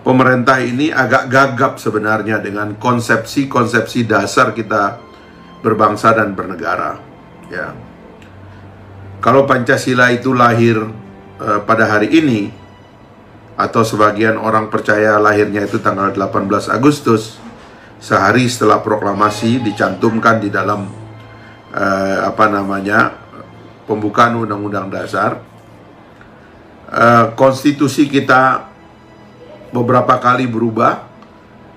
pemerintah ini agak gagap sebenarnya dengan konsepsi-konsepsi dasar kita berbangsa dan bernegara. Ya. Kalau Pancasila itu lahir pada hari ini, atau sebagian orang percaya lahirnya itu tanggal 18 Agustus, sehari setelah proklamasi dicantumkan di dalam pembukaan Undang-Undang Dasar. Konstitusi kita beberapa kali berubah,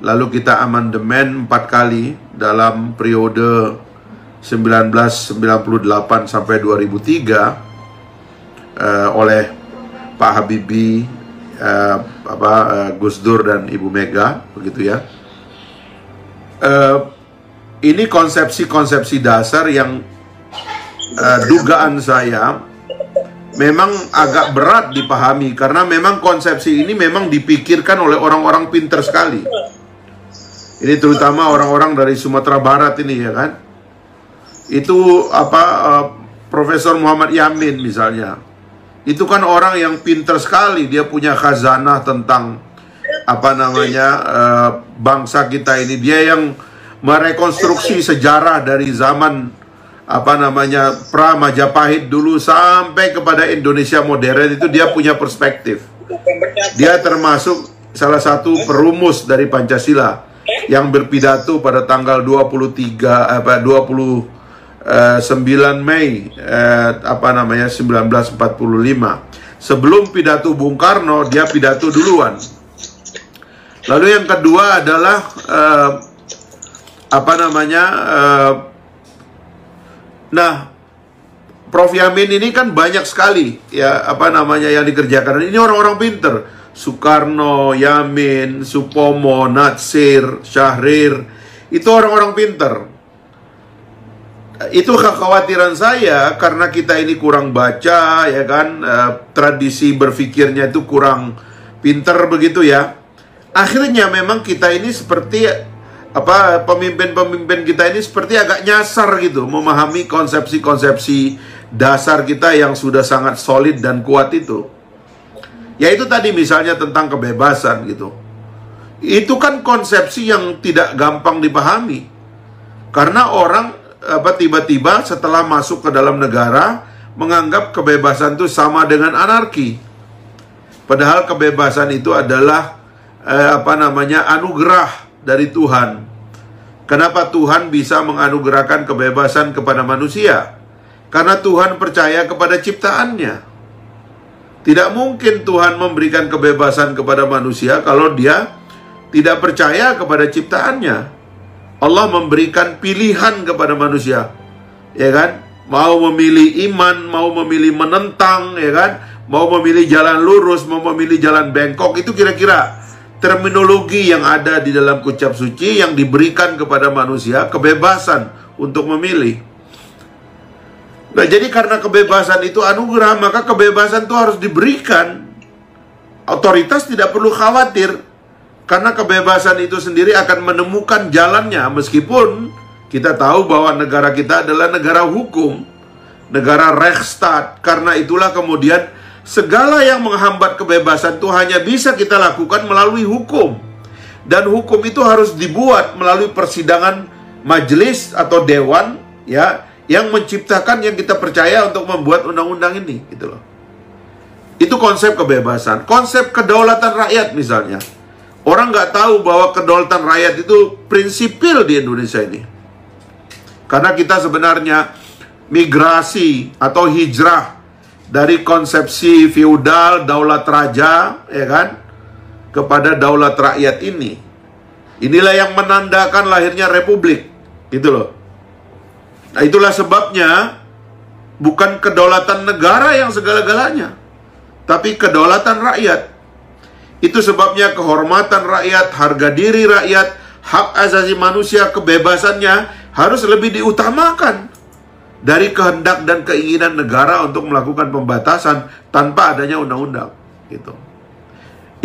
lalu kita amandemen 4 kali dalam periode 1998 sampai 2003 oleh Pak Habibie, Gus Dur dan Ibu Mega, begitu ya. Ini konsepsi-konsepsi dasar yang dugaan saya memang agak berat dipahami, karena memang konsepsi ini memang dipikirkan oleh orang-orang pintar sekali. Ini terutama orang-orang dari Sumatera Barat ini, ya kan. Itu Profesor Muhammad Yamin misalnya. Itu kan orang yang pintar sekali, dia punya khazanah tentang bangsa kita ini. Dia yang merekonstruksi sejarah dari zaman pra Majapahit dulu sampai kepada Indonesia modern. Itu dia punya perspektif. Dia termasuk salah satu perumus dari Pancasila yang berpidato pada tanggal 29 Mei 1945. Sebelum pidato Bung Karno, dia pidato duluan. Lalu yang kedua adalah Prof Yamin ini kan banyak sekali yang dikerjakan. Ini orang-orang pinter. Soekarno, Yamin, Supomo, Natsir, Syahrir, itu orang-orang pinter. Itu kekhawatiran saya karena kita ini kurang baca, ya kan, tradisi berpikirnya itu kurang pinter begitu ya. Akhirnya memang kita ini seperti pemimpin-pemimpin kita ini seperti agak nyasar gitu memahami konsepsi-konsepsi dasar kita yang sudah sangat solid dan kuat itu. Yaitu tadi misalnya tentang kebebasan gitu. Itu kan konsepsi yang tidak gampang dipahami. Karena orang tiba-tiba setelah masuk ke dalam negara menganggap kebebasan itu sama dengan anarki. Padahal kebebasan itu adalah anugerah dari Tuhan. Kenapa Tuhan bisa menganugerahkan kebebasan kepada manusia? Karena Tuhan percaya kepada ciptaannya. Tidak mungkin Tuhan memberikan kebebasan kepada manusia kalau dia tidak percaya kepada ciptaannya. Allah memberikan pilihan kepada manusia, ya kan? Mau memilih iman, mau memilih menentang, ya kan? Mau memilih jalan lurus, mau memilih jalan bengkok. Itu kira-kira terminologi yang ada di dalam kitab suci yang diberikan kepada manusia kebebasan untuk memilih. Nah, jadi karena kebebasan itu anugerah, maka kebebasan itu harus diberikan. Otoritas tidak perlu khawatir, karena kebebasan itu sendiri akan menemukan jalannya. Meskipun kita tahu bahwa negara kita adalah negara hukum, negara Rechtsstaat. Karena itulah kemudian segala yang menghambat kebebasan itu hanya bisa kita lakukan melalui hukum. Dan hukum itu harus dibuat melalui persidangan majelis atau dewan, ya, yang menciptakan yang kita percaya untuk membuat undang-undang ini, gitu loh. Itu konsep kebebasan. Konsep kedaulatan rakyat misalnya. Orang nggak tahu bahwa kedaulatan rakyat itu prinsipil di Indonesia ini. Karena kita sebenarnya migrasi atau hijrah dari konsepsi feudal, daulat raja, ya kan, kepada daulat rakyat ini. Inilah yang menandakan lahirnya republik, gitu loh. Nah, itulah sebabnya bukan kedaulatan negara yang segala-galanya, tapi kedaulatan rakyat. Itu sebabnya kehormatan rakyat, harga diri rakyat, hak asasi manusia, kebebasannya harus lebih diutamakan dari kehendak dan keinginan negara untuk melakukan pembatasan tanpa adanya undang-undang, gitu.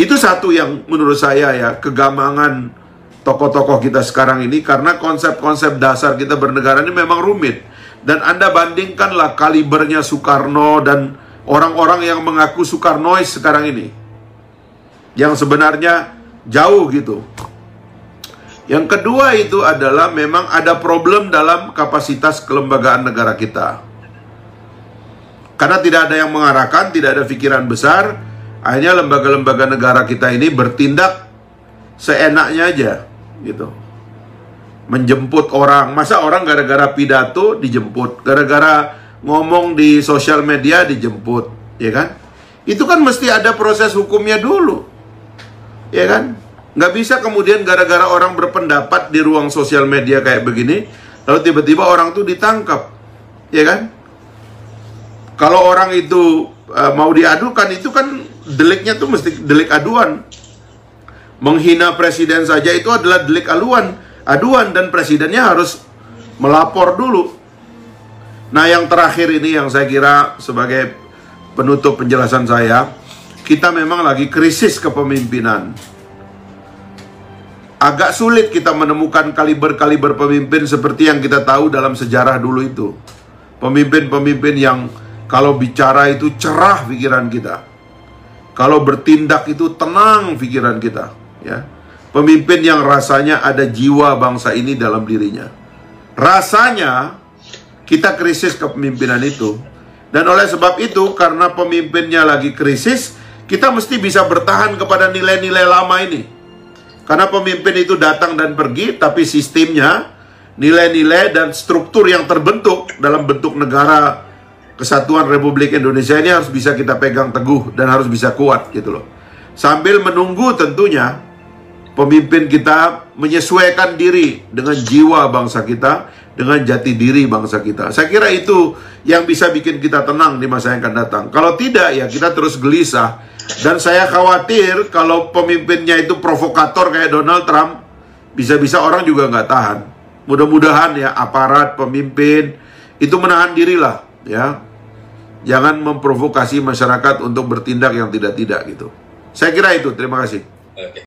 Itu satu yang menurut saya ya kegamangan tokoh-tokoh kita sekarang ini, karena konsep-konsep dasar kita bernegara ini memang rumit. Dan Anda bandingkanlah kalibernya Soekarno dan orang-orang yang mengaku Soekarnois sekarang ini, yang sebenarnya jauh gitu. Yang kedua itu adalah memang ada problem dalam kapasitas kelembagaan negara kita. Karena tidak ada yang mengarahkan, tidak ada pikiran besar, akhirnya lembaga-lembaga negara kita ini bertindak seenaknya aja gitu. Menjemput orang, masa orang gara-gara pidato dijemput, gara-gara ngomong di sosial media dijemput, ya kan? Itu kan mesti ada proses hukumnya dulu, ya kan? Nggak bisa kemudian gara-gara orang berpendapat di ruang sosial media kayak begini, lalu tiba-tiba orang tuh ditangkap, ya kan? Kalau orang itu mau diadukan, itu kan deliknya tuh mesti delik aduan. Menghina presiden saja itu adalah delik aduan, dan presidennya harus melapor dulu. Nah, yang terakhir ini yang saya kira sebagai penutup penjelasan saya, kita memang lagi krisis kepemimpinan. Agak sulit kita menemukan kaliber-kaliber pemimpin seperti yang kita tahu dalam sejarah dulu itu. Pemimpin-pemimpin yang kalau bicara itu cerah pikiran kita. Kalau bertindak itu tenang pikiran kita, ya. Pemimpin yang rasanya ada jiwa bangsa ini dalam dirinya. Rasanya kita krisis kepemimpinan itu. Dan oleh sebab itu, karena pemimpinnya lagi krisis, kita mesti bisa bertahan kepada nilai-nilai lama ini. Karena pemimpin itu datang dan pergi, tapi sistemnya, nilai-nilai dan struktur yang terbentuk dalam bentuk negara Kesatuan Republik Indonesia ini harus bisa kita pegang teguh dan harus bisa kuat gitu loh. Sambil menunggu tentunya pemimpin kita menyesuaikan diri dengan jiwa bangsa kita, dengan jati diri bangsa kita. Saya kira itu yang bisa bikin kita tenang di masa yang akan datang. Kalau tidak, ya kita terus gelisah. Dan saya khawatir kalau pemimpinnya itu provokator kayak Donald Trump, bisa-bisa orang juga nggak tahan. Mudah-mudahan ya aparat, pemimpin itu menahan dirilah, ya. Jangan memprovokasi masyarakat untuk bertindak yang tidak-tidak gitu. Saya kira itu. Terima kasih.